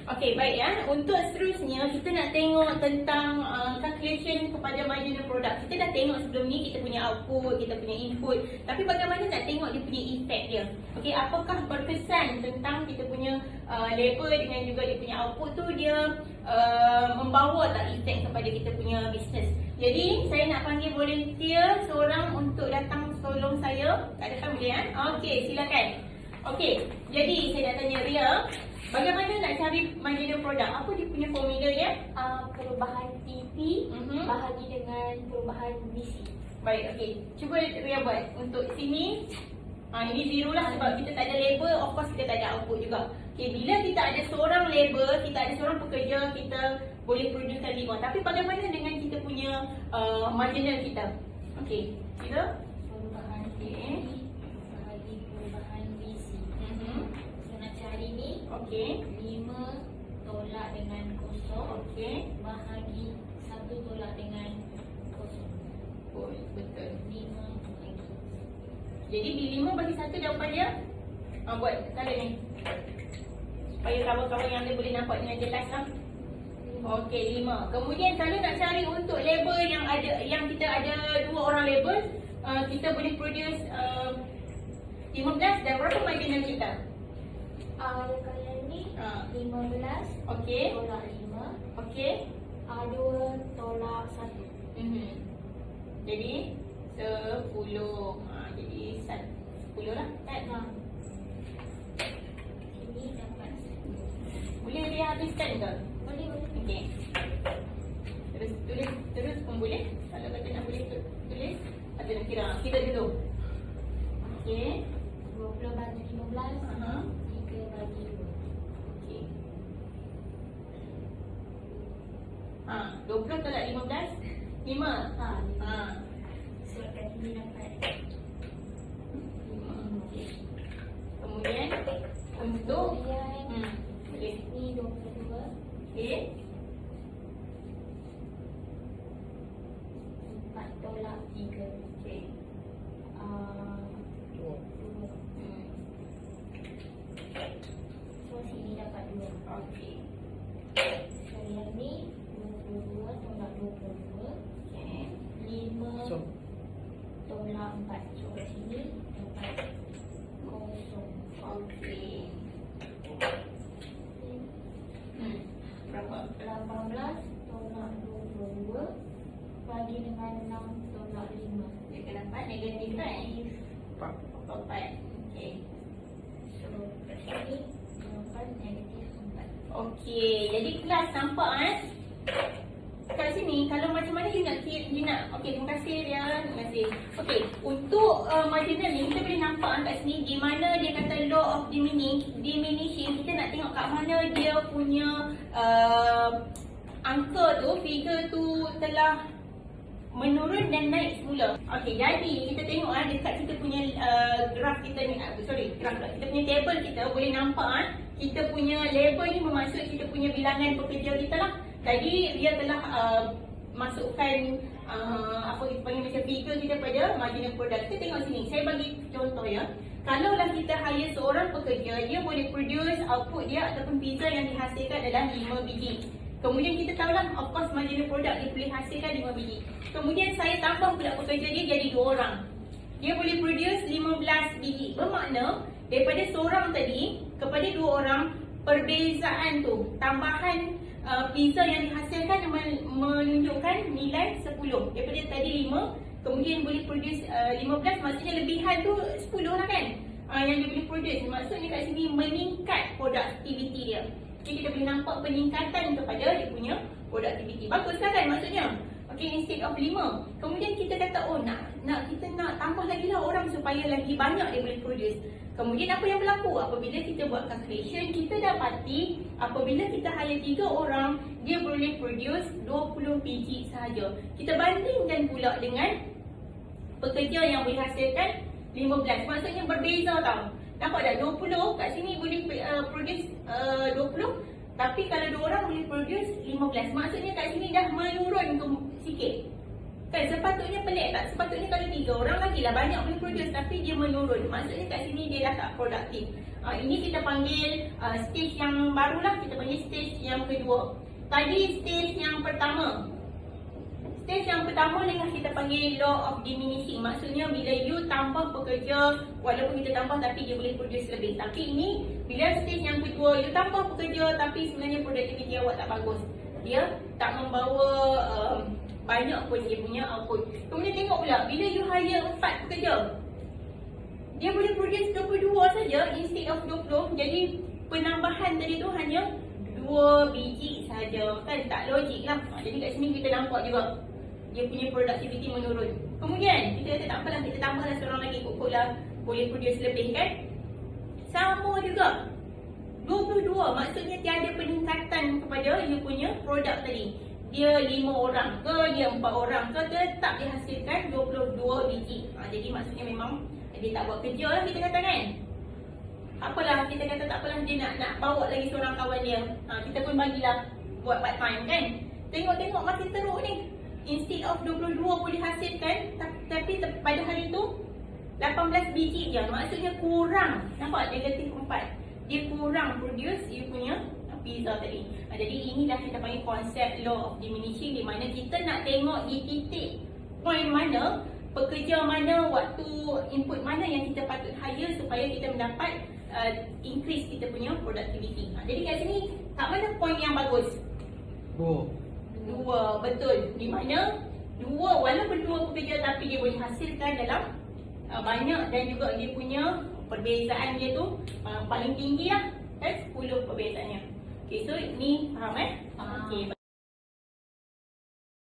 Okey, baik ya. Untuk seterusnya, kita nak tengok tentang calculation kepada marginal product. Kita dah tengok sebelum ni kita punya output, kita punya input. Tapi bagaimana nak tengok dia punya effect dia? Okey, apakah berkesan tentang kita punya labor dengan juga dia punya output tu dia membawa tak effect kepada kita punya business. Jadi, saya nak panggil volunteer seorang untuk datang tolong saya. Tak ada kan boleh kan? Okey, silakan. Okey, jadi saya nak tanya Ria, bagaimana nak cari marginal product? Apa dia punya formula dia? Perubahan TP bahagi dengan perubahan BC. Baik, okey. Cuba Ria buat. Untuk sini, ini zero lah sebab kita tak ada labor, of course kita tak ada output juga. Okey, bila kita ada seorang labor, kita ada seorang pekerja, kita boleh producekan 5. Tapi bagaimana dengan kita punya marginal kita? Okey, kita Perubahan TP bahagi perubahan BC. So nak cari ni okey. 5 tolak dengan kosong Okey. bahagi 1 tolak dengan kosong. Oh, betul. 5 bahagi. Jadi di 5 bagi 1 jawapan dia buat cara ni supaya kawan-kawan yang lain boleh nampak dengan jelas lah. Okey, 5. Kemudian kalau nak cari untuk labor yang kita ada 2 orang labor, kita boleh produce 15 dan berapa marginal kita? Kalau ni 15 Okey. tolak 5 Okey. 2 tolak 1. Jadi 10. Jadi 10 lah kan? Sini dapat 1. Boleh dia habiskan ke? Boleh. Okey. Terus pun boleh. Kalau kata nak boleh tulis atau nak kira dulu. Okey. 20 bagi 15 3 bagi 2. Okey. 20 tolak 15 5. Silakan ini dapat 5. Okey. Kemudian untuk boleh. Ni 22 Okey. 4 tolak 3. Okey. 2. So sini dapat 2. Okey. So yang ni 22 tolak 22. Okey. 5 tolak 4. So kat sini dapat 0. Okey. Berapa? 18 tolak 22 bagi dengan 6 tolak 5. Dia akan dapat negatif kan? 4. Okey. So kat sini jawapan negatif 4. Okey, jadi kelas nampak kat sini kalau macam mana you nak okey, terima kasih dia, terima kasih. Okey, untuk marginal ni kita boleh nampak kat sini di mana dia kata law of diminishing, kita nak tengok kat mana dia punya angka tu, figure tu telah menurun dan naik semula. Okey, jadi kita tengok dekat kita punya graf kita ni, kita punya table kita boleh nampak kita punya label ni bermaksud kita punya bilangan pekerja kita lah. Jadi dia telah masukkan apa kita panggil macam figure kita pada marginal product. Kita tengok sini, saya bagi contoh ya. Kalaulah kita hire seorang pekerja, dia boleh produce output dia ataupun pizza yang dihasilkan adalah 5 biji. Kemudian kita tahulah of course marginal product dia boleh hasilkan 5 biji. Kemudian saya tambah pula pekerja dia jadi 2 orang. Dia boleh produce 15 biji. Bermakna daripada seorang tadi kepada 2 orang, perbezaan tu, tambahan pizza yang dihasilkan menunjukkan nilai 10. Daripada tadi 5, kemudian boleh produce 15, maksudnya lebihan tu 10 lah kan? Yang dia boleh produce. Maksudnya kat sini meningkat productivity dia. Jadi kita boleh nampak peningkatan kepada dia punya productivity. Bagus kan maksudnya? Okay, instead of 5. Kemudian kita kata, kita nak tambah lagi lah orang supaya lagi banyak dia boleh produce. Kemudian apa yang berlaku? Apabila kita buat calculation, kita dapati apabila kita hire 3 orang, dia boleh produce 20 biji sahaja. Kita bandingkan pula dengan pekerja yang boleh hasilkan 15. Maksudnya berbeza tau. Nampak tak? 20 kat sini boleh produce 20. Tapi kalau 2 orang boleh produce 15. Maksudnya kat sini dah menurun sikit. Kan sepatutnya pelik tak? Sepatutnya kalau 3 orang lagi lah banyak boleh produce tapi dia menurun. Maksudnya kat sini dia dah tak produktif. Ini kita panggil stage yang baru lah, kita panggil stage yang kedua. Tadi stage yang pertama. Stage yang pertama dengan kita panggil law of diminishing. Maksudnya bila you tambah pekerja, walaupun kita tambah tapi dia boleh produce lebih. Tapi ini bila stage yang kedua, you tambah pekerja tapi sebenarnya produktiviti awak tak bagus. Dia tak membawa banyak pun dia punya output. Kemudian tengok pula, bila you hire 4 pekerja, dia boleh produce 22 saja instead of 20. Jadi penambahan tadi tu hanya 2 biji saja. Kan tak logik lah. Jadi kat sini kita nampak juga dia punya productivity menurun. Kemudian kita kata tak apalah, kita tambahlah seorang lagi, kot lah boleh produce lebih kan. Sama juga 22, maksudnya tiada peningkatan kepada you punya produk tadi. Dia 5 orang ke, dia 4 orang ke, tetap dihasilkan 22 biji. Jadi maksudnya memang dia tak buat kerja lah kita kata kan. Apalah, kita kata tak apalah, dia nak bawa lagi seorang kawan dia. Kita pun bagilah buat part time kan. Tengok-tengok makin teruk ni. Instead of 22 boleh hasilkan, tapi pada hari tu 18 biji je. Maksudnya kurang. Nampak negatif 4. Dia kurang produce you punya pizza tadi. Jadi inilah kita panggil konsep law of diminishing, di mana kita nak tengok di titik point mana, pekerja mana, waktu input mana yang kita patut hire supaya kita mendapat increase kita punya productivity. Jadi kat sini tak mana point yang bagus? 2, betul. Di mana 2, walaupun 2 pekerja tapi dia boleh hasilkan dalam banyak, dan juga dia punya perbezaan dia tu paling tinggi lah kan, 10 perbezaannya. Okay, so ni faham Faham. Okay,